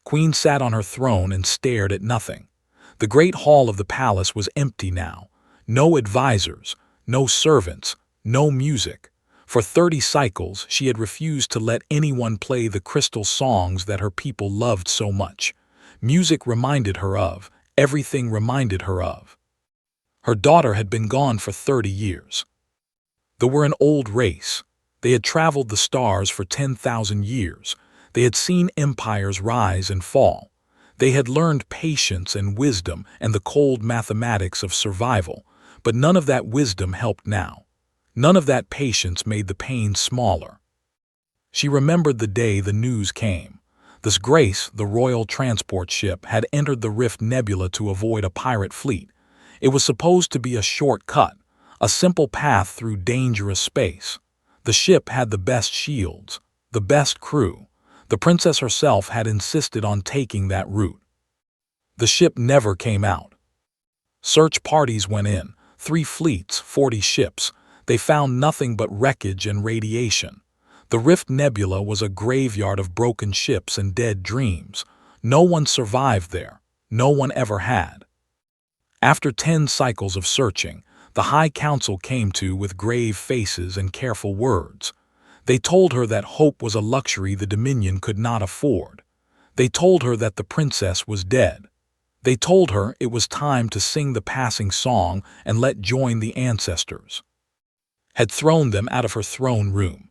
Queen sat on her throne and stared at nothing. The great hall of the palace was empty now. No advisors, no servants, no music. For 30 cycles, she had refused to let anyone play the crystal songs that her people loved so much. Music reminded her of, everything reminded her of. Her daughter had been gone for 30 years. They were an old race. They had traveled the stars for 10,000 years. They had seen empires rise and fall. They had learned patience and wisdom and the cold mathematics of survival, but none of that wisdom helped now. None of that patience made the pain smaller. She remembered the day the news came. This Grace, the royal transport ship, had entered the Rift Nebula to avoid a pirate fleet. It was supposed to be a shortcut, a simple path through dangerous space. The ship had the best shields, the best crew. The princess herself had insisted on taking that route. The ship never came out. Search parties went in, 3 fleets, 40 ships. They found nothing but wreckage and radiation. The Rift Nebula was a graveyard of broken ships and dead dreams. No one survived there. No one ever had. After 10 cycles of searching, the High Council came to with grave faces and careful words. They told her that hope was a luxury the Dominion could not afford. They told her that the princess was dead. They told her it was time to sing the passing song and let join the ancestors. Had thrown them out of her throne room.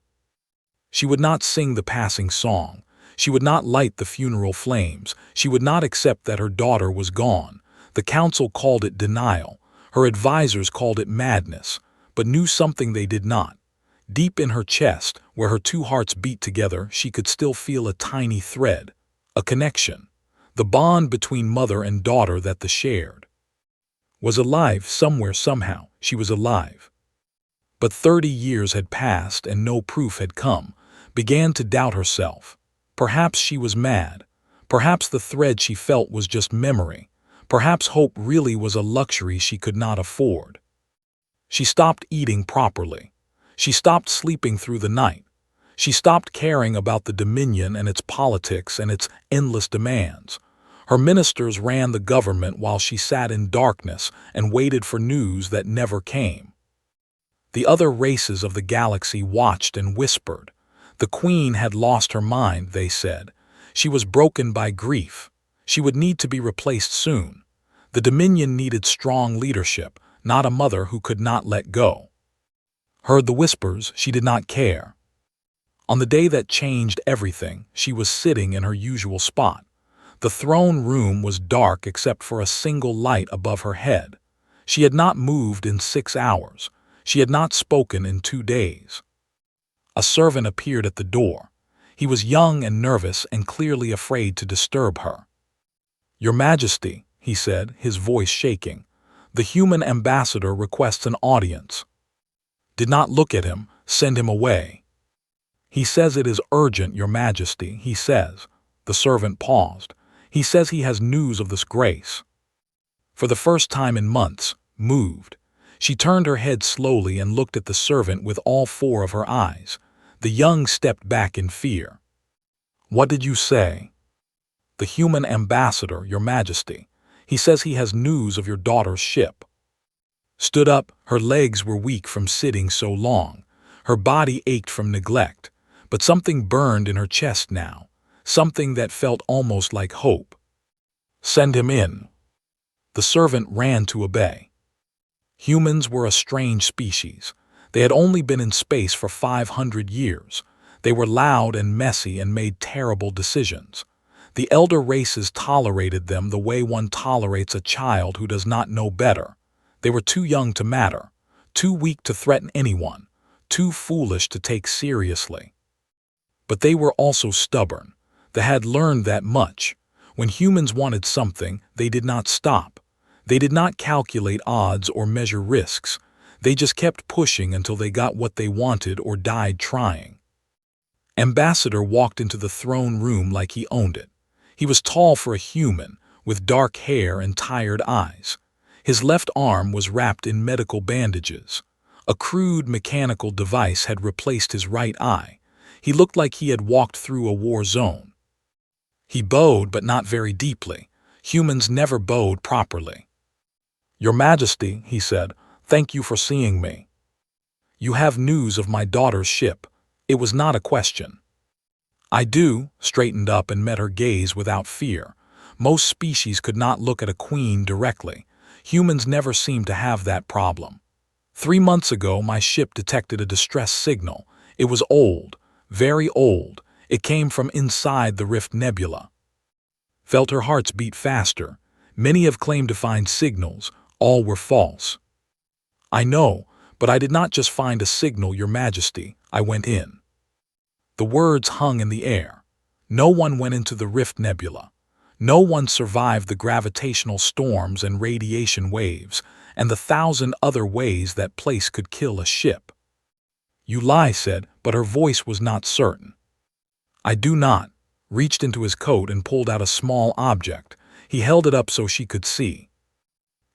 She would not sing the passing song. She would not light the funeral flames. She would not accept that her daughter was gone. The council called it denial. Her advisors called it madness, but knew something they did not. Deep in her chest, where her 2 hearts beat together, she could still feel a tiny thread, a connection. The bond between mother and daughter that they shared. Was alive somewhere somehow, she was alive. But 30 years had passed and no proof had come, began to doubt herself. Perhaps she was mad. Perhaps the thread she felt was just memory. Perhaps hope really was a luxury she could not afford. She stopped eating properly. She stopped sleeping through the night. She stopped caring about the Dominion and its politics and its endless demands. Her ministers ran the government while she sat in darkness and waited for news that never came. The other races of the galaxy watched and whispered. The Queen had lost her mind, they said. She was broken by grief. She would need to be replaced soon. The Dominion needed strong leadership, not a mother who could not let go. Heard the whispers, she did not care. On the day that changed everything, she was sitting in her usual spot. The throne room was dark except for a single light above her head. She had not moved in 6 hours. She had not spoken in 2 days. A servant appeared at the door. He was young and nervous and clearly afraid to disturb her. "Your Majesty," he said, his voice shaking, "the human ambassador requests an audience." Did not look at him, send him away. "He says it is urgent, Your Majesty, he says." The servant paused. "He says he has news of this Grace." For the first time in months, moved. She turned her head slowly and looked at the servant with all 4 of her eyes. The young stepped back in fear. "What did you say?" "The human ambassador, Your Majesty. He says he has news of your daughter's ship." Stood up, her legs were weak from sitting so long. Her body ached from neglect, but something burned in her chest now, something that felt almost like hope. "Send him in." The servant ran to obey. Humans were a strange species. They had only been in space for 500 years. They were loud and messy and made terrible decisions. The elder races tolerated them the way one tolerates a child who does not know better. They were too young to matter, too weak to threaten anyone, too foolish to take seriously. But they were also stubborn. They had learned that much. When humans wanted something, they did not stop. They did not calculate odds or measure risks. They just kept pushing until they got what they wanted or died trying. Ambassador walked into the throne room like he owned it. He was tall for a human, with dark hair and tired eyes. His left arm was wrapped in medical bandages. A crude mechanical device had replaced his right eye. He looked like he had walked through a war zone. He bowed, but not very deeply. Humans never bowed properly. "Your Majesty," he said, "thank you for seeing me. You have news of my daughter's ship." It was not a question. "I do," straightened up and met her gaze without fear. Most species could not look at a queen directly. Humans never seemed to have that problem. 3 months ago, my ship detected a distress signal. It was old, very old. It came from inside the Rift Nebula. Felt her hearts beat faster. Many have claimed to find signals. All were false. "I know, but I did not just find a signal, Your Majesty. I went in." The words hung in the air. No one went into the Rift Nebula. No one survived the gravitational storms and radiation waves, and the 1,000 other ways that place could kill a ship. "You lie," said, but her voice was not certain. "I do not," reached into his coat and pulled out a small object. He held it up so she could see.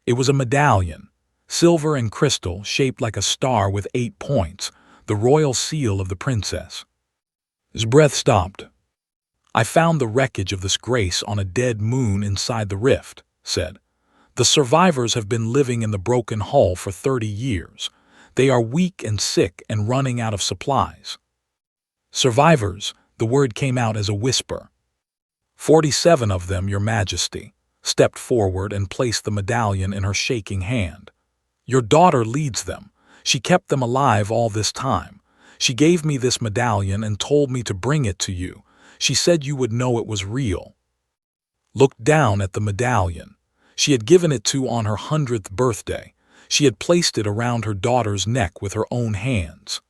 It was a medallion, silver and crystal, shaped like a star with 8 points, the royal seal of the princess. His breath stopped. "I found the wreckage of this grace on a dead moon inside the rift," said. "The survivors have been living in the broken hull for 30 years. They are weak and sick and running out of supplies." "Survivors," the word came out as a whisper. 47 of them, Your Majesty," stepped forward and placed the medallion in her shaking hand. "Your daughter leads them. She kept them alive all this time. She gave me this medallion and told me to bring it to you. She said you would know it was real." Looked down at the medallion. She had given it to on her 100th birthday. She had placed it around her daughter's neck with her own hands.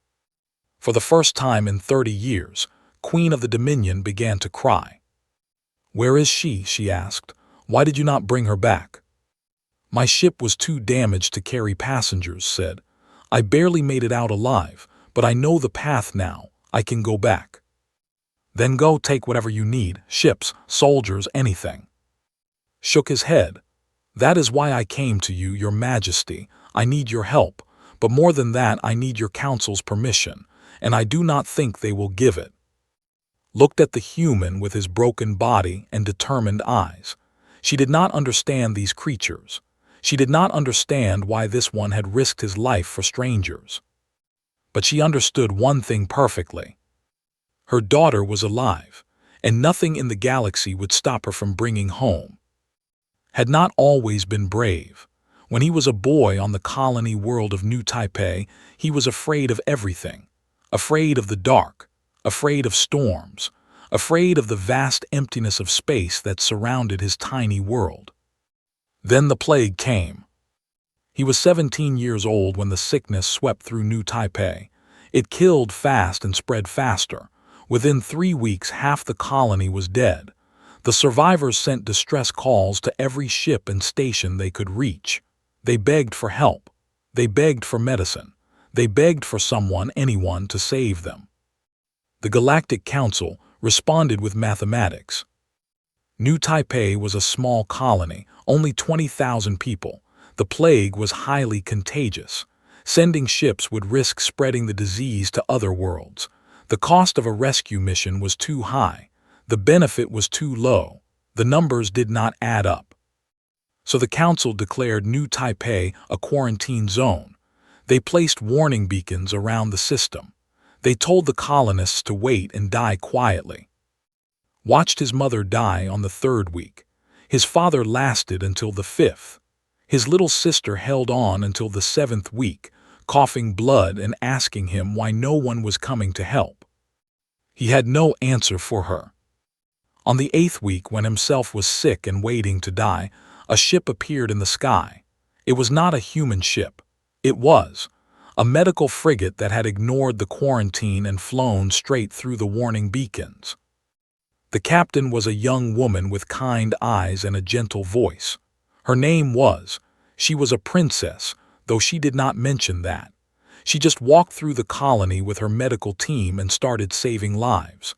For the first time in 30 years, Queen of the Dominion began to cry. "Where is she?" she asked. "Why did you not bring her back?" "My ship was too damaged to carry passengers," said. "I barely made it out alive, but I know the path now. I can go back." "Then go take whatever you need, ships, soldiers, anything." Shook his head. "That is why I came to you, Your Majesty. I need your help, but more than that, I need your council's permission, and I do not think they will give it." Looked at the human with his broken body and determined eyes. She did not understand these creatures. She did not understand why this one had risked his life for strangers. But she understood one thing perfectly. Her daughter was alive, and nothing in the galaxy would stop her from bringing home. Had not always been brave. When he was a boy on the colony world of New Taipei, he was afraid of everything. Afraid of the dark, afraid of storms, afraid of the vast emptiness of space that surrounded his tiny world. Then the plague came. He was 17 years old when the sickness swept through New Taipei. It killed fast and spread faster. Within 3 weeks, half the colony was dead. The survivors sent distress calls to every ship and station they could reach. They begged for help. They begged for medicine. They begged for someone, anyone, to save them. The Galactic Council responded with mathematics. New Taipei was a small colony, only 20,000 people. The plague was highly contagious. Sending ships would risk spreading the disease to other worlds. The cost of a rescue mission was too high. The benefit was too low. The numbers did not add up. So the council declared New Taipei a quarantine zone. They placed warning beacons around the system. They told the colonists to wait and die quietly. Watched his mother die on the 3rd week. His father lasted until the 5th. His little sister held on until the 7th week, coughing blood and asking him why no one was coming to help. He had no answer for her. On the 8th week, when himself was sick and waiting to die, a ship appeared in the sky. It was not a human ship. It was a medical frigate that had ignored the quarantine and flown straight through the warning beacons. The captain was a young woman with kind eyes and a gentle voice. Her name was, she was a princess, though she did not mention that. She just walked through the colony with her medical team and started saving lives.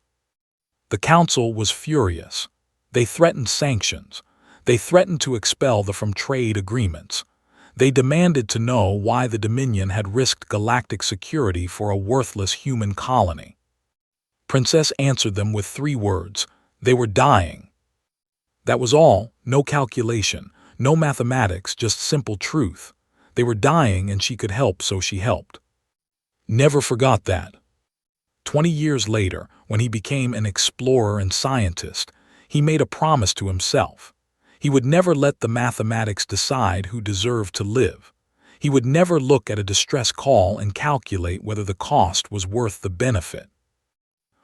The council was furious. They threatened sanctions. They threatened to expel them from trade agreements. They demanded to know why the Dominion had risked galactic security for a worthless human colony. Princess answered them with 3 words: They were dying. That was all, no calculation, no mathematics, just simple truth. They were dying and she could help, so she helped. Never forgot that. 20 years later, when he became an explorer and scientist, he made a promise to himself. He would never let the mathematics decide who deserved to live. He would never look at a distress call and calculate whether the cost was worth the benefit.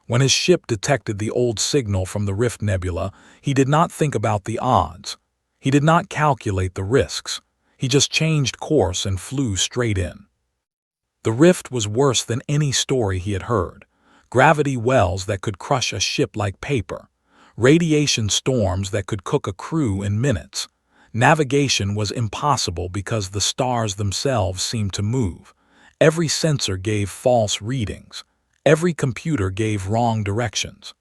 When his ship detected the old signal from the Rift Nebula, he did not think about the odds. He did not calculate the risks. He just changed course and flew straight in. The Rift was worse than any story he had heard. Gravity wells that could crush a ship like paper. Radiation storms that could cook a crew in minutes. Navigation was impossible because the stars themselves seemed to move. Every sensor gave false readings. Every computer gave wrong directions.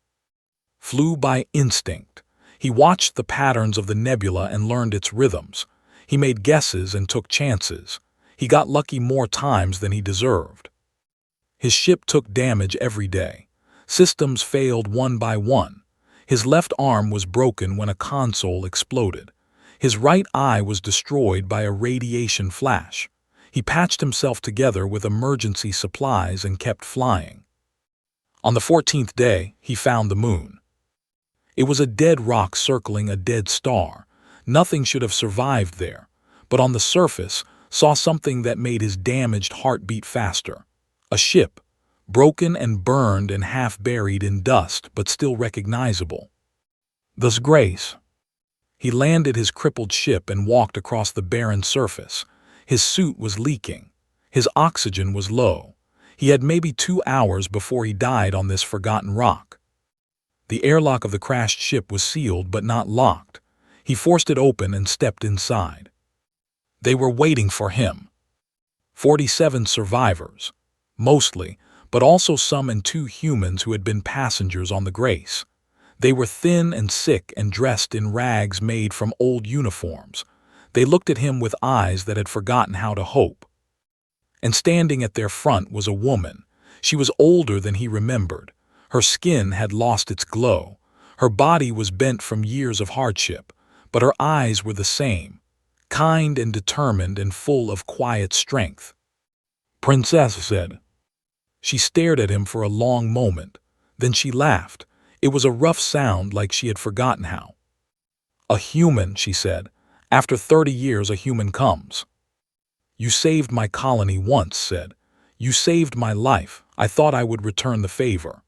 Flew by instinct. He watched the patterns of the nebula and learned its rhythms. He made guesses and took chances. He got lucky more times than he deserved. His ship took damage every day. Systems failed one by one. His left arm was broken when a console exploded. His right eye was destroyed by a radiation flash. He patched himself together with emergency supplies and kept flying. On the 14th day, he found the moon. It was a dead rock circling a dead star. Nothing should have survived there, but on the surface, saw something that made his damaged heart beat faster. A ship, broken and burned and half buried in dust, but still recognizable. Thus Grace. He landed his crippled ship and walked across the barren surface. His suit was leaking. His oxygen was low. He had maybe 2 hours before he died on this forgotten rock. The airlock of the crashed ship was sealed but not locked. He forced it open and stepped inside. They were waiting for him. 47 survivors. Mostly, but also some and 2 humans who had been passengers on the Grace. They were thin and sick and dressed in rags made from old uniforms. They looked at him with eyes that had forgotten how to hope. And standing at their front was a woman. She was older than he remembered. Her skin had lost its glow. Her body was bent from years of hardship, but her eyes were the same, kind and determined and full of quiet strength. "Princess," said. She stared at him for a long moment. Then she laughed. It was a rough sound, like she had forgotten how. "A human," she said. "After 30 years a human comes." "You saved my colony once," said. "You saved my life. I thought I would return the favor."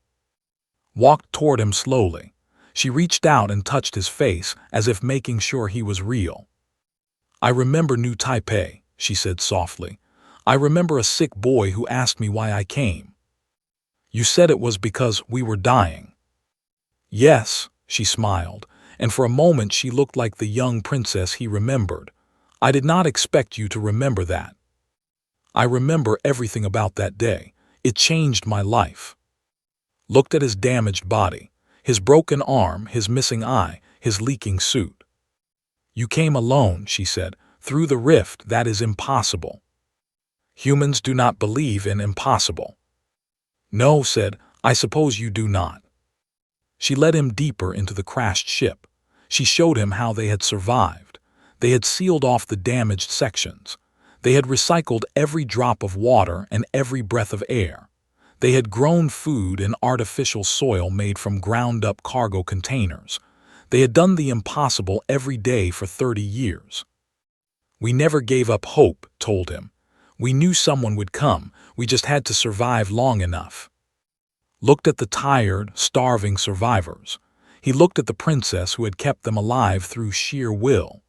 Walked toward him slowly. She reached out and touched his face, as if making sure he was real. "I remember New Taipei," she said softly. "I remember a sick boy who asked me why I came. You said it was because we were dying." "Yes," she smiled, and for a moment she looked like the young princess he remembered. "I did not expect you to remember that." "I remember everything about that day. It changed my life." Looked at his damaged body, his broken arm, his missing eye, his leaking suit. "You came alone," she said. "Through the rift. That is impossible." "Humans do not believe in impossible." "No," said. "I suppose you do not." She led him deeper into the crashed ship. She showed him how they had survived. They had sealed off the damaged sections. They had recycled every drop of water and every breath of air. They had grown food in artificial soil made from ground-up cargo containers. They had done the impossible every day for 30 years. "We never gave up hope," told him. "We knew someone would come. We just had to survive long enough." Looked at the tired, starving survivors. He looked at the princess who had kept them alive through sheer will.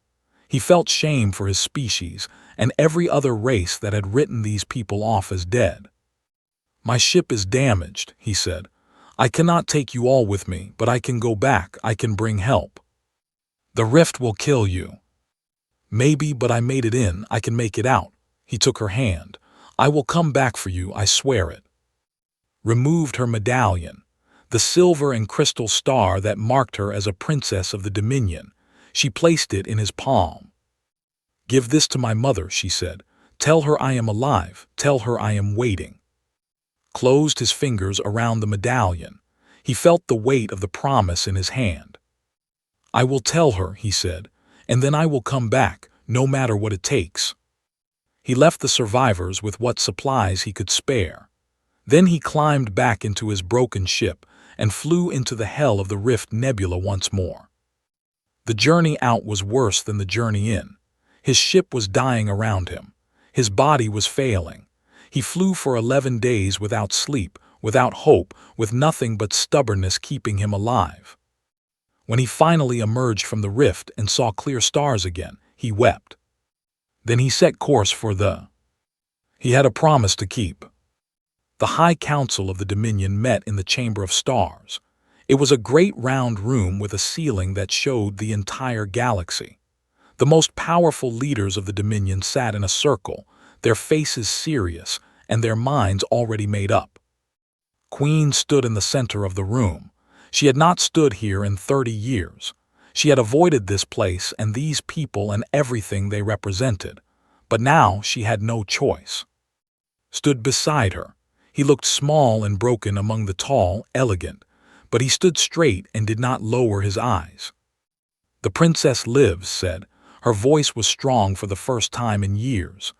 He felt shame for his species and every other race that had written these people off as dead. "My ship is damaged," he said. "I cannot take you all with me, but I can go back. I can bring help." "The rift will kill you." "Maybe, but I made it in. I can make it out." He took her hand. "I will come back for you, I swear it." Removed her medallion, the silver and crystal star that marked her as a princess of the Dominion. She placed it in his palm. "Give this to my mother," she said. "Tell her I am alive. Tell her I am waiting." Closed his fingers around the medallion. He felt the weight of the promise in his hand. "I will tell her," he said, "and then I will come back, no matter what it takes." He left the survivors with what supplies he could spare. Then he climbed back into his broken ship and flew into the hell of the Rift Nebula once more. The journey out was worse than the journey in. His ship was dying around him. His body was failing. He flew for 11 days without sleep, without hope, with nothing but stubbornness keeping him alive. When he finally emerged from the rift and saw clear stars again, he wept. Then he set course for He had a promise to keep. The High Council of the Dominion met in the Chamber of Stars. It was a great round room with a ceiling that showed the entire galaxy. The most powerful leaders of the Dominion sat in a circle, their faces serious and their minds already made up. Queen stood in the center of the room. She had not stood here in 30 years. She had avoided this place and these people and everything they represented. But now she had no choice. Stood beside her. He looked small and broken among the tall, elegant, but he stood straight and did not lower his eyes. "The princess lives," said. Her voice was strong for the first time in years.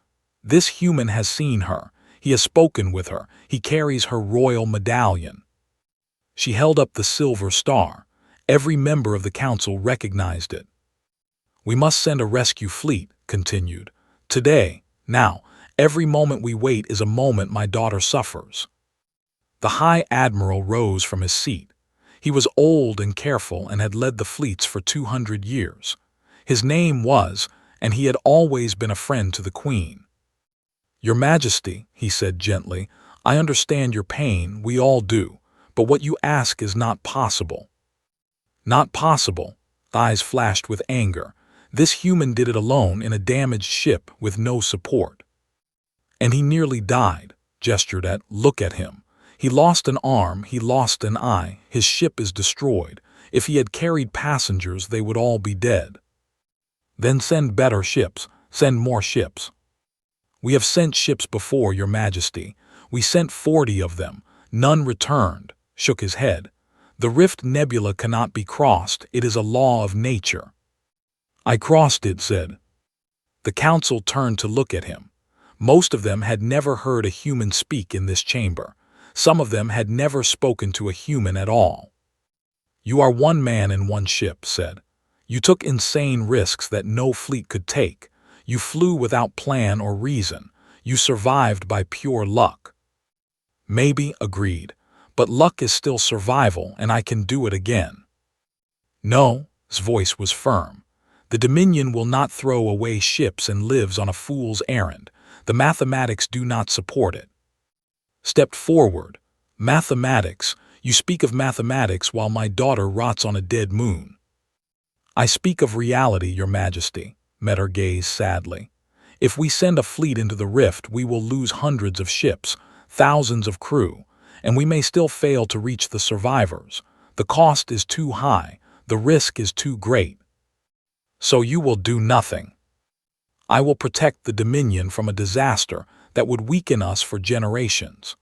"This human has seen her. He has spoken with her. He carries her royal medallion." She held up the silver star. Every member of the council recognized it. "We must send a rescue fleet," continued. "Today, now, every moment we wait is a moment my daughter suffers." The High Admiral rose from his seat. He was old and careful and had led the fleets for 200 years. His name was, and he had always been a friend to the Queen. "Your Majesty," he said gently, "I understand your pain, we all do, but what you ask is not possible." "Not possible?" Eyes flashed with anger. "This human did it alone in a damaged ship with no support." "And he nearly died," gestured at, "look at him. He lost an arm, he lost an eye, his ship is destroyed. If he had carried passengers, they would all be dead." "Then send better ships, send more ships." "We have sent ships before, Your Majesty. We sent 40 of them. None returned," shook his head. "The Rift Nebula cannot be crossed, it is a law of nature." "I crossed it," said. The council turned to look at him. Most of them had never heard a human speak in this chamber. Some of them had never spoken to a human at all. "You are one man in one ship," said. "You took insane risks that no fleet could take. You flew without plan or reason. You survived by pure luck." "Maybe," agreed, "but luck is still survival and I can do it again." "No," his voice was firm. "The Dominion will not throw away ships and lives on a fool's errand. The mathematics do not support it." Stepped forward. "Mathematics? You speak of mathematics while my daughter rots on a dead moon." "I speak of reality, Your Majesty," met her gaze sadly. "If we send a fleet into the rift, we will lose hundreds of ships, thousands of crew, and we may still fail to reach the survivors. The cost is too high, the risk is too great." "So you will do nothing?" "I will protect the Dominion from a disaster that would weaken us for generations."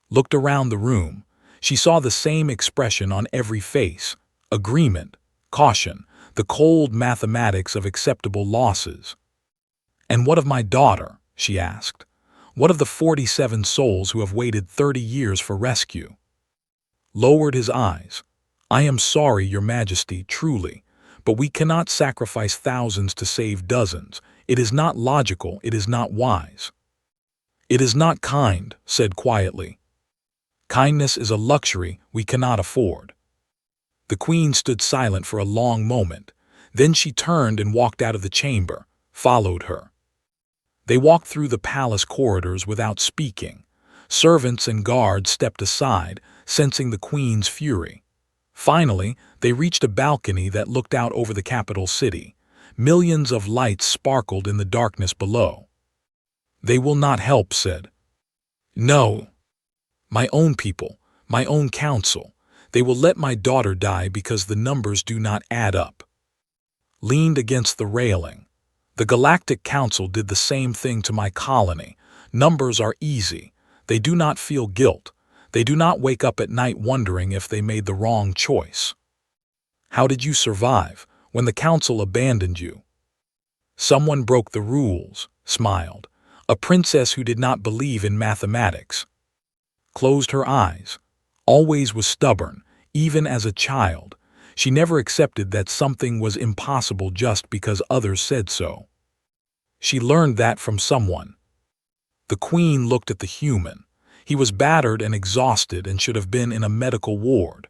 Looked around the room. She saw the same expression on every face: agreement, caution, the cold mathematics of acceptable losses. "And what of my daughter?" she asked. "What of the 47 souls who have waited 30 years for rescue?" Lowered his eyes. "I am sorry, Your Majesty, truly, but we cannot sacrifice thousands to save dozens. It is not logical, it is not wise." "It is not kind," said quietly. "Kindness is a luxury we cannot afford." The Queen stood silent for a long moment. Then she turned and walked out of the chamber, followed her. They walked through the palace corridors without speaking. Servants and guards stepped aside, sensing the Queen's fury. Finally, they reached a balcony that looked out over the capital city. Millions of lights sparkled in the darkness below. "They will not help," said. "No. My own people, my own council. They will let my daughter die because the numbers do not add up." Leaned against the railing. "The Galactic Council did the same thing to my colony. Numbers are easy. They do not feel guilt. They do not wake up at night wondering if they made the wrong choice. How did you survive when the council abandoned you? Someone broke the rules, smiled. A princess who did not believe in mathematics. Closed her eyes. Always was stubborn, even as a child. She never accepted that something was impossible just because others said so. She learned that from someone. The queen looked at the human. He was battered and exhausted and should have been in a medical ward.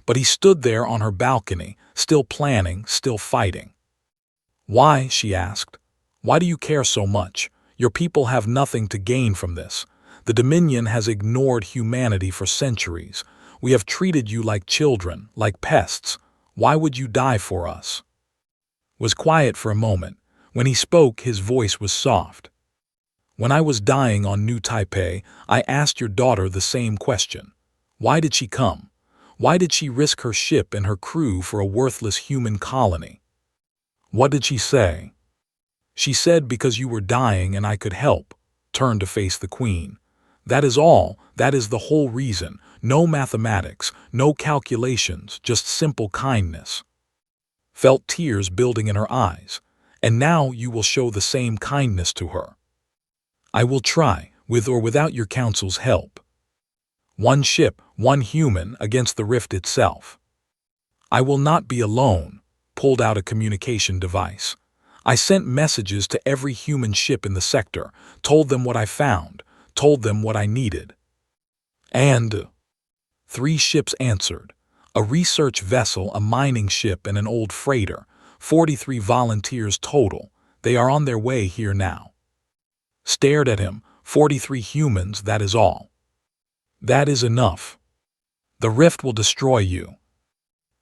But he stood there on her balcony, still planning, still fighting. Why, she asked. Why do you care so much? Your people have nothing to gain from this. The Dominion has ignored humanity for centuries. We have treated you like children, like pests. Why would you die for us? Was quiet for a moment. When he spoke, his voice was soft. When I was dying on New Taipei, I asked your daughter the same question. Why did she come? Why did she risk her ship and her crew for a worthless human colony? What did she say? She said because you were dying and I could help. Turned to face the queen. That is all. That is the whole reason. No mathematics, no calculations, just simple kindness. Felt tears building in her eyes. And now you will show the same kindness to her. I will try, with or without your council's help. One ship, one human against the rift itself. I will not be alone. Pulled out a communication device. I sent messages to every human ship in the sector, told them what I found, told them what I needed. And 3 ships answered. A research vessel, a mining ship, and an old freighter. 43 volunteers total. They are on their way here now. Stared at him. 43 humans, that is all. That is enough. The rift will destroy you.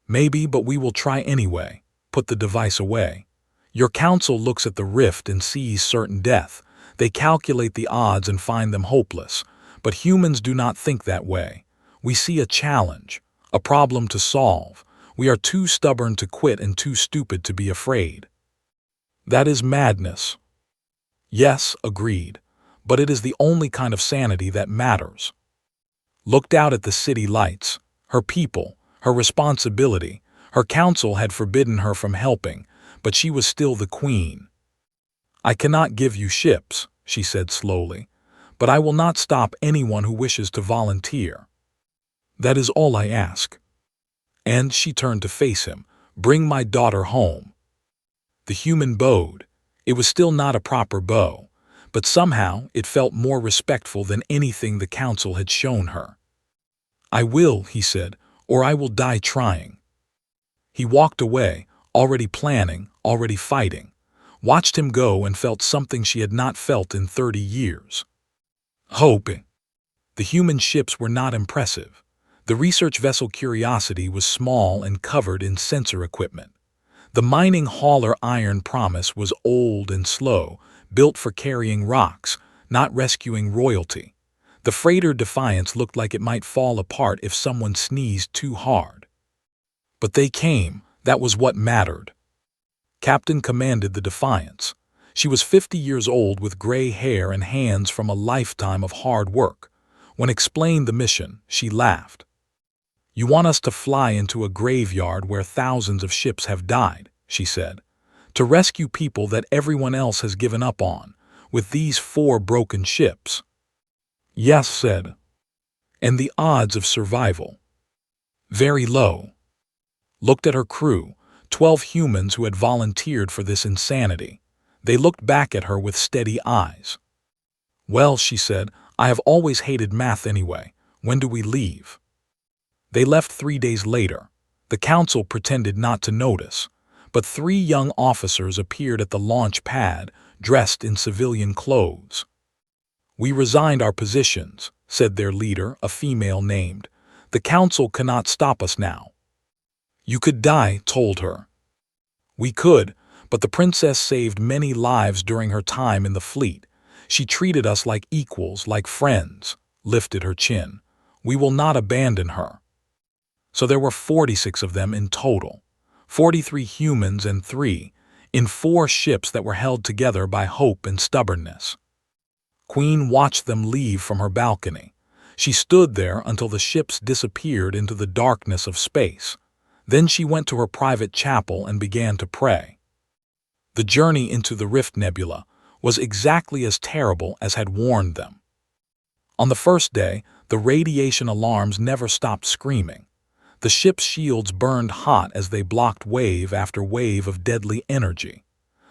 Maybe, but we will try anyway. Put the device away. Your council looks at the rift and sees certain death. They calculate the odds and find them hopeless. But humans do not think that way. We see a challenge, a problem to solve. We are too stubborn to quit and too stupid to be afraid. That is madness. Yes, agreed. But it is the only kind of sanity that matters. Looked out at the city lights, her people, her responsibility. Her council had forbidden her from helping, but she was still the queen. I cannot give you ships, she said slowly, but I will not stop anyone who wishes to volunteer. That is all I ask. And she turned to face him. Bring my daughter home. The human bowed. It was still not a proper bow, but somehow it felt more respectful than anything the council had shown her. I will, he said, or I will die trying. He walked away, already planning, already fighting. Watched him go and felt something she had not felt in 30 years. Hope. The human ships were not impressive. The research vessel Curiosity was small and covered in sensor equipment. The mining hauler Iron Promise was old and slow, built for carrying rocks, not rescuing royalty. The freighter Defiance looked like it might fall apart if someone sneezed too hard. But they came. That was what mattered. Captain commanded the Defiance. She was 50 years old with gray hair and hands from a lifetime of hard work. When explained the mission, she laughed. You want us to fly into a graveyard where thousands of ships have died, she said, to rescue people that everyone else has given up on, with these 4 broken ships. Yes, said. And the odds of survival? Very low. Looked at her crew, 12 humans who had volunteered for this insanity. They looked back at her with steady eyes. Well, she said, I have always hated math anyway. When do we leave? They left 3 days later. The council pretended not to notice, but 3 young officers appeared at the launch pad, dressed in civilian clothes. We resigned our positions, said their leader, a female named. The council cannot stop us now. You could die, told her. We could, but the princess saved many lives during her time in the fleet. She treated us like equals, like friends, lifted her chin. We will not abandon her. So there were 46 of them in total, 43 humans and 3, in 4 ships that were held together by hope and stubbornness. Queen watched them leave from her balcony. She stood there until the ships disappeared into the darkness of space. Then she went to her private chapel and began to pray. The journey into the Rift Nebula was exactly as terrible as had warned them. On the first day, the radiation alarms never stopped screaming. The ship's shields burned hot as they blocked wave after wave of deadly energy.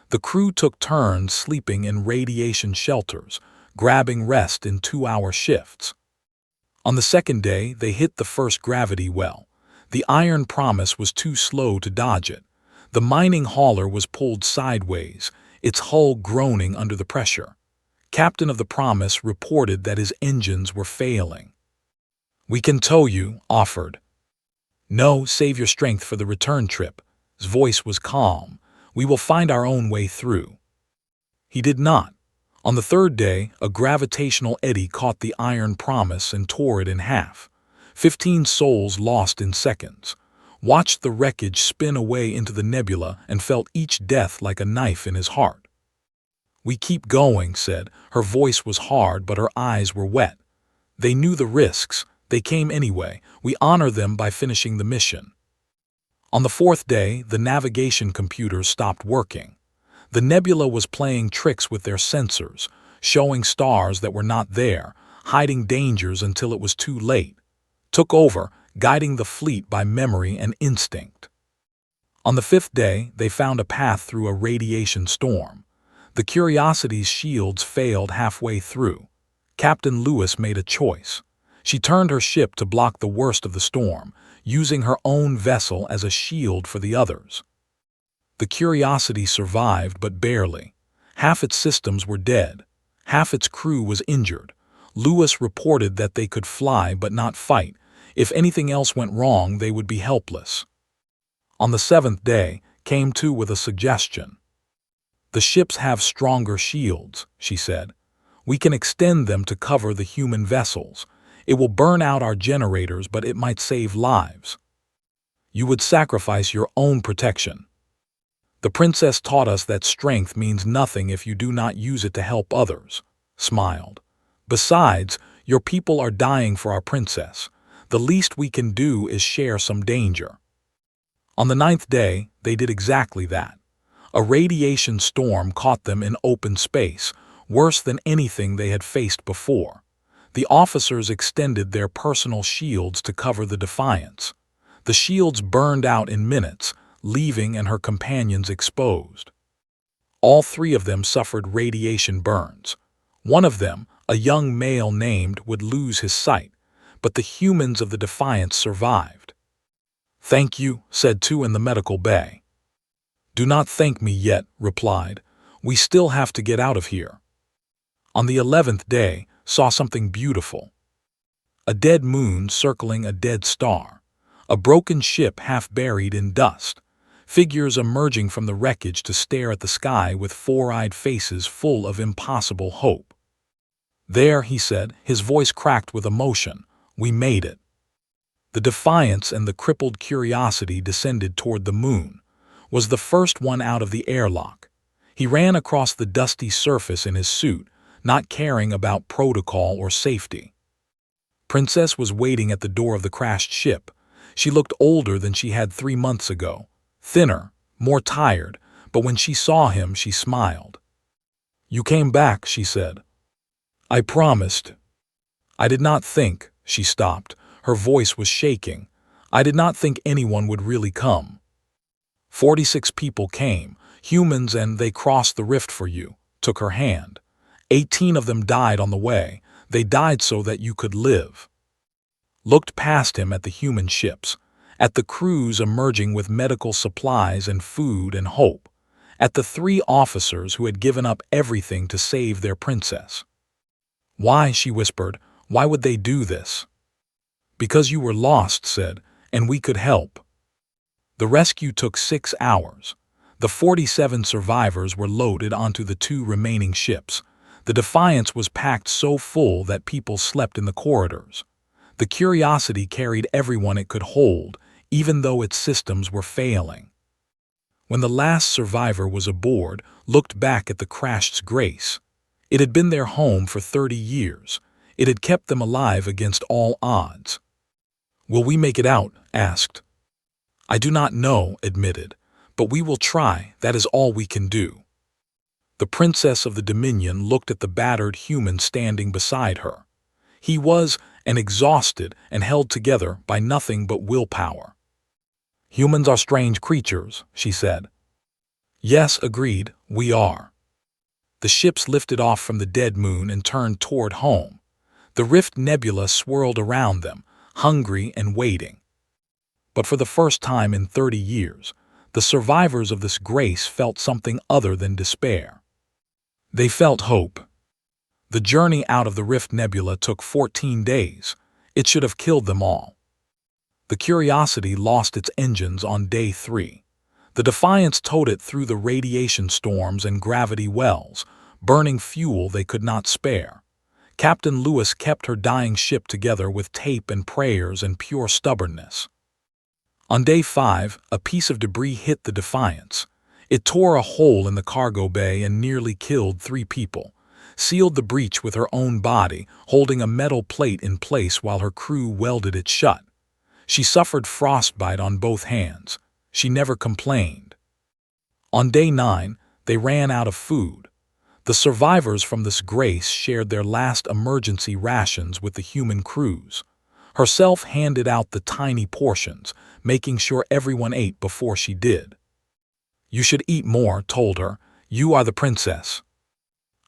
The crew took turns sleeping in radiation shelters, grabbing rest in 2-hour shifts. On the second day, they hit the first gravity well. The iron promise was too slow to dodge it. The mining hauler was pulled sideways, its hull groaning under the pressure. Captain of the Promise reported that his engines were failing. "We can tow you," offered. "No, save your strength for the return trip." His voice was calm. "We will find our own way through." He did not. On the third day, a gravitational eddy caught the iron promise and tore it in half. 15 souls lost in seconds. Watched the wreckage spin away into the nebula and felt each death like a knife in his heart. "We keep going," said. Her voice was hard, but her eyes were wet. "They knew the risks. They came anyway. We honor them by finishing the mission." On the fourth day, the navigation computers stopped working. The nebula was playing tricks with their sensors, showing stars that were not there, hiding dangers until it was too late. Took over, guiding the fleet by memory and instinct. On the fifth day, they found a path through a radiation storm. The Curiosity's shields failed halfway through. Captain Lewis made a choice. She turned her ship to block the worst of the storm, using her own vessel as a shield for the others. The Curiosity survived, but barely. Half its systems were dead. Half its crew was injured. Lewis reported that they could fly but not fight. If anything else went wrong, they would be helpless. On the seventh day, came to with a suggestion. "The ships have stronger shields," she said. "We can extend them to cover the human vessels. It will burn out our generators, but it might save lives." "You would sacrifice your own protection." "The princess taught us that strength means nothing if you do not use it to help others," smiled. "Besides, your people are dying for our princess. The least we can do is share some danger." On the 9th day, they did exactly that. A radiation storm caught them in open space, worse than anything they had faced before. The officers extended their personal shields to cover the Defiance. The shields burned out in minutes, leaving and her companions exposed. All 3 of them suffered radiation burns. One of them, a young male named, would lose his sight, but the humans of the Defiance survived. "Thank you," said 2 in the medical bay. "Do not thank me yet," replied. "We still have to get out of here." On the 11th day, saw something beautiful. A dead moon circling a dead star. A broken ship half buried in dust. Figures emerging from the wreckage to stare at the sky with 4-eyed faces full of impossible hope. "There," he said, his voice cracked with emotion. "We made it." The Defiance and the crippled Curiosity descended toward the moon. Was the first one out of the airlock. He ran across the dusty surface in his suit, not caring about protocol or safety. Princess was waiting at the door of the crashed ship. She looked older than she had 3 months ago, thinner, more tired, but when she saw him, she smiled. "You came back," she said. "I promised." "I did not think," she stopped. Her voice was shaking. "I did not think anyone would really come." 46 people came, humans, and they crossed the rift for you, took her hand. 18 of them died on the way. They died so that you could live. Looked past him at the human ships, at the crews emerging with medical supplies and food and hope, at the 3 officers who had given up everything to save their princess. "Why?" she whispered. "Why would they do this?" "Because you were lost," said, "and we could help." The rescue took 6 hours. The 47 survivors were loaded onto the 2 remaining ships. The Defiance was packed so full that people slept in the corridors. The Curiosity carried everyone it could hold, even though its systems were failing. When the last survivor was aboard, looked back at the crashed's grace. It had been their home for 30 years. It had kept them alive against all odds. "Will we make it out?" asked. "I do not know," admitted, "but we will try. That is all we can do." The princess of the Dominion looked at the battered human standing beside her. He was exhausted and held together by nothing but willpower. "Humans are strange creatures," she said. "Yes," agreed, "we are." The ships lifted off from the dead moon and turned toward home. The Rift Nebula swirled around them, hungry and waiting. But for the first time in 30 years, the survivors of this grace felt something other than despair. They felt hope. The journey out of the Rift Nebula took 14 days. It should have killed them all. The Curiosity lost its engines on day 3. The Defiance towed it through the radiation storms and gravity wells, burning fuel they could not spare. Captain Lewis kept her dying ship together with tape and prayers and pure stubbornness. On day 5, a piece of debris hit the Defiance. It tore a hole in the cargo bay and nearly killed 3 people, sealed the breach with her own body, holding a metal plate in place while her crew welded it shut. She suffered frostbite on both hands. She never complained. On day 9, they ran out of food. The survivors from this grace shared their last emergency rations with the human crews. Herself handed out the tiny portions, making sure everyone ate before she did. "You should eat more," told her. "You are the princess."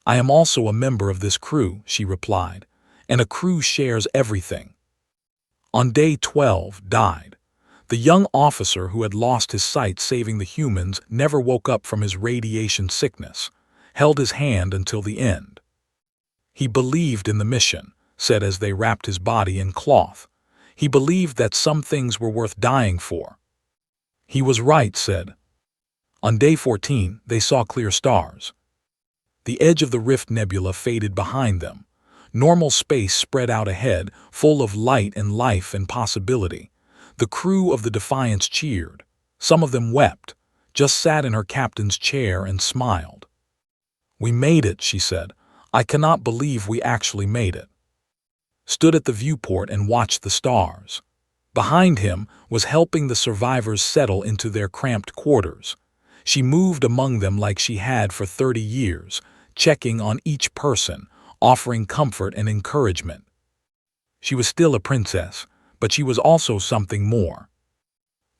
"I am also a member of this crew," she replied, "and a crew shares everything." On day 12, died. The young officer who had lost his sight saving the humans never woke up from his radiation sickness, held his hand until the end. He believed in the mission, said as they wrapped his body in cloth. He believed that some things were worth dying for. He was right, said. On day 14, they saw clear stars. The edge of the Rift Nebula faded behind them. Normal space spread out ahead, full of light and life and possibility. The crew of the Defiance cheered. Some of them wept, just sat in her captain's chair and smiled. "We made it," she said. "I cannot believe we actually made it." Stood at the viewport and watched the stars. Behind him was helping the survivors settle into their cramped quarters. She moved among them like she had for 30 years, checking on each person, offering comfort and encouragement. She was still a princess, but she was also something more.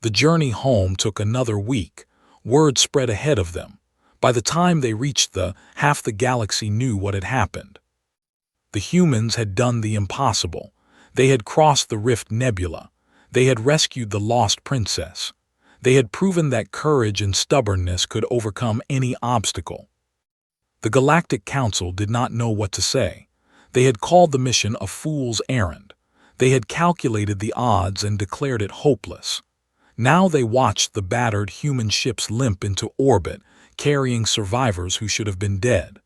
The journey home took another week. Word spread ahead of them. By the time they reached half the galaxy knew what had happened. The humans had done the impossible. They had crossed the Rift Nebula. They had rescued the lost princess. They had proven that courage and stubbornness could overcome any obstacle. The Galactic Council did not know what to say. They had called the mission a fool's errand. They had calculated the odds and declared it hopeless. Now they watched the battered human ships limp into orbit, carrying survivors who should have been dead.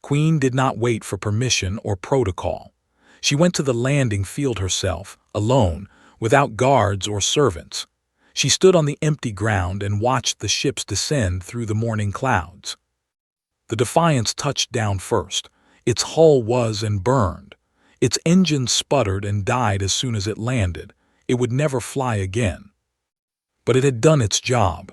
Queen did not wait for permission or protocol. She went to the landing field herself, alone, without guards or servants. She stood on the empty ground and watched the ships descend through the morning clouds. The Defiance touched down first. Its hull was burned. Its engines sputtered and died as soon as it landed. It would never fly again. But it had done its job.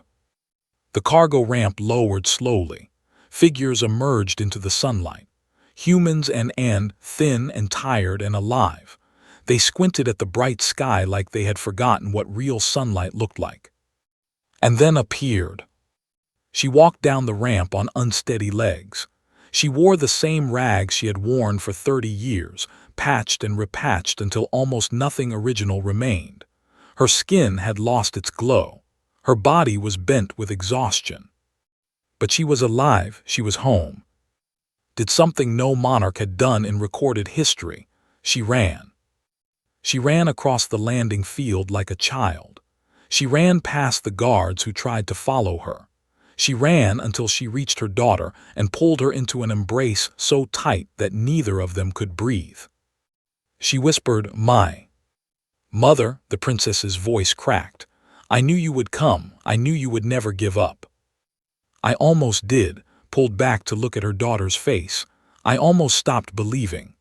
The cargo ramp lowered slowly. Figures emerged into the sunlight. Humans and thin and tired and alive. They squinted at the bright sky like they had forgotten what real sunlight looked like. And then appeared. She walked down the ramp on unsteady legs. She wore the same rags she had worn for 30 years, patched and repatched until almost nothing original remained. Her skin had lost its glow. Her body was bent with exhaustion. But she was alive, she was home. Did something no monarch had done in recorded history. She ran. She ran across the landing field like a child. She ran past the guards who tried to follow her. She ran until she reached her daughter and pulled her into an embrace so tight that neither of them could breathe. She whispered, "My mother," the princess's voice cracked. "I knew you would come. I knew you would never give up." "I almost did," pulled back to look at her daughter's face. "I almost stopped believing."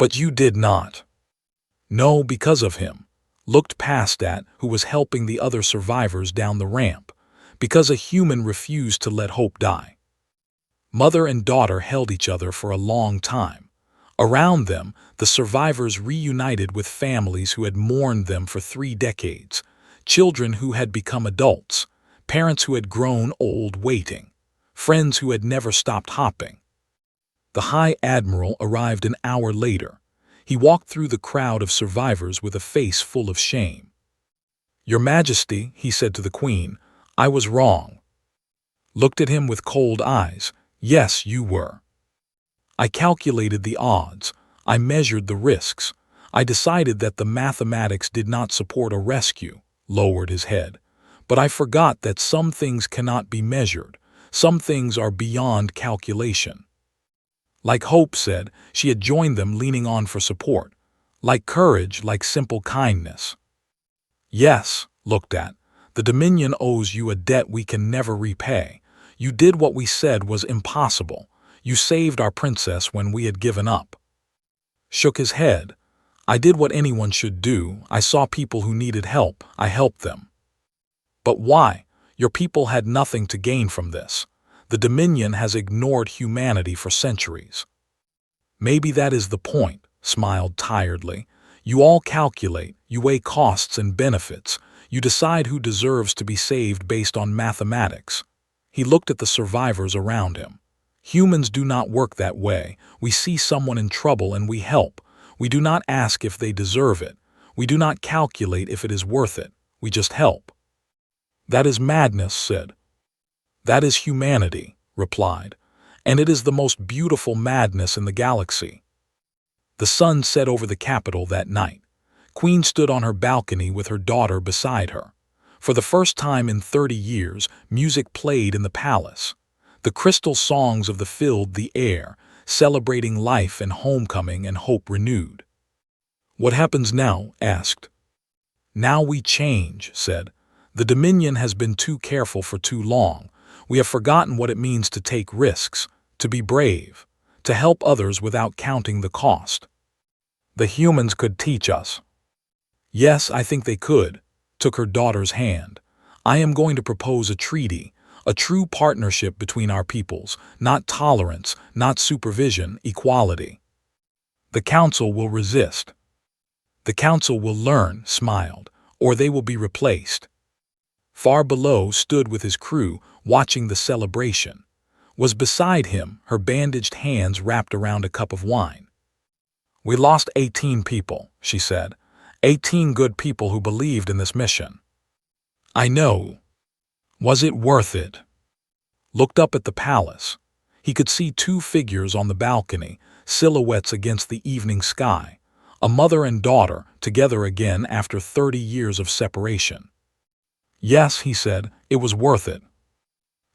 But you did not. No, because of him. Looked past that, who was helping the other survivors down the ramp, because a human refused to let hope die. Mother and daughter held each other for a long time. Around them, the survivors reunited with families who had mourned them for 3 decades, children who had become adults, parents who had grown old waiting, friends who had never stopped hopping. The High Admiral arrived an hour later. He walked through the crowd of survivors with a face full of shame. "Your Majesty," he said to the Queen, "I was wrong." Looked at him with cold eyes. "Yes, you were. I calculated the odds. I measured the risks. I decided that the mathematics did not support a rescue," lowered his head. "But I forgot that some things cannot be measured. Some things are beyond calculation." Like hope said, she had joined them, leaning on for support. Like courage, like simple kindness. "Yes," looked at, "the Dominion owes you a debt we can never repay. You did what we said was impossible. You saved our princess when we had given up." Shook his head. "I did what anyone should do. I saw people who needed help. I helped them." "But why? Your people had nothing to gain from this. The Dominion has ignored humanity for centuries." "Maybe that is the point," smiled tiredly. "You all calculate, you weigh costs and benefits. You decide who deserves to be saved based on mathematics." He looked at the survivors around him. "Humans do not work that way. We see someone in trouble and we help. We do not ask if they deserve it. We do not calculate if it is worth it. We just help." "That is madness," said. "That is humanity," replied, "and it is the most beautiful madness in the galaxy." The sun set over the capital that night. Queen stood on her balcony with her daughter beside her. For the first time in 30 years, music played in the palace. The crystal songs of the filled the air, celebrating life and homecoming and hope renewed. "What happens now?" asked. "Now we change," said. "The Dominion has been too careful for too long. We have forgotten what it means to take risks, to be brave, to help others without counting the cost. The humans could teach us." "Yes, I think they could," took her daughter's hand. "I am going to propose a treaty, a true partnership between our peoples, not tolerance, not supervision, equality." "The Council will resist." "The Council will learn," smiled, "or they will be replaced." Far below stood with his crew, watching the celebration. Was beside him, her bandaged hands wrapped around a cup of wine. "We lost 18 people," she said. 18 good people who believed in this mission." "I know. Was it worth it?" Looked up at the palace. He could see 2 figures on the balcony, silhouettes against the evening sky. A mother and daughter, together again after 30 years of separation. "Yes," he said, "it was worth it."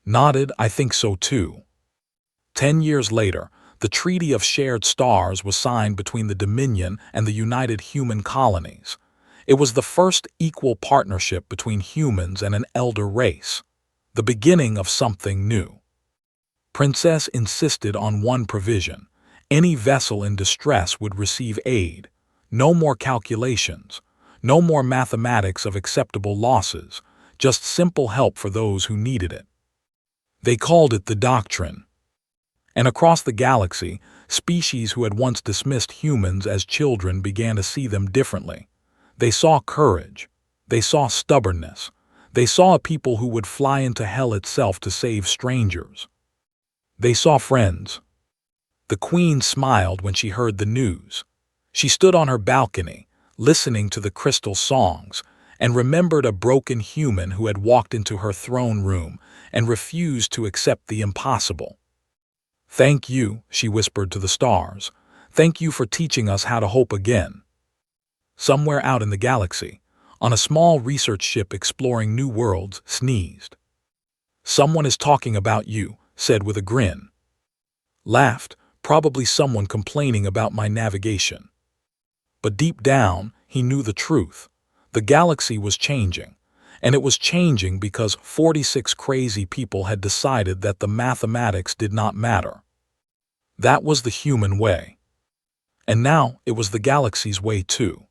Nodded, "I think so too." 10 years later, the Treaty of Shared Stars was signed between the Dominion and the United Human Colonies. It was the first equal partnership between humans and an elder race, the beginning of something new. Princess insisted on one provision. Any vessel in distress would receive aid. No more calculations. No more mathematics of acceptable losses. Just simple help for those who needed it. They called it the doctrine. And across the galaxy, species who had once dismissed humans as children began to see them differently. They saw courage. They saw stubbornness. They saw a people who would fly into hell itself to save strangers. They saw friends. The Queen smiled when she heard the news. She stood on her balcony, listening to the crystal songs, and remembered a broken human who had walked into her throne room and refused to accept the impossible. "Thank you," she whispered to the stars. "Thank you for teaching us how to hope again." Somewhere out in the galaxy, on a small research ship exploring new worlds, sneezed. "Someone is talking about you," said with a grin. Laughed, "Probably someone complaining about my navigation." But deep down, he knew the truth. The galaxy was changing. And it was changing because 46 crazy people had decided that the mathematics did not matter. That was the human way. And now it was the galaxy's way too.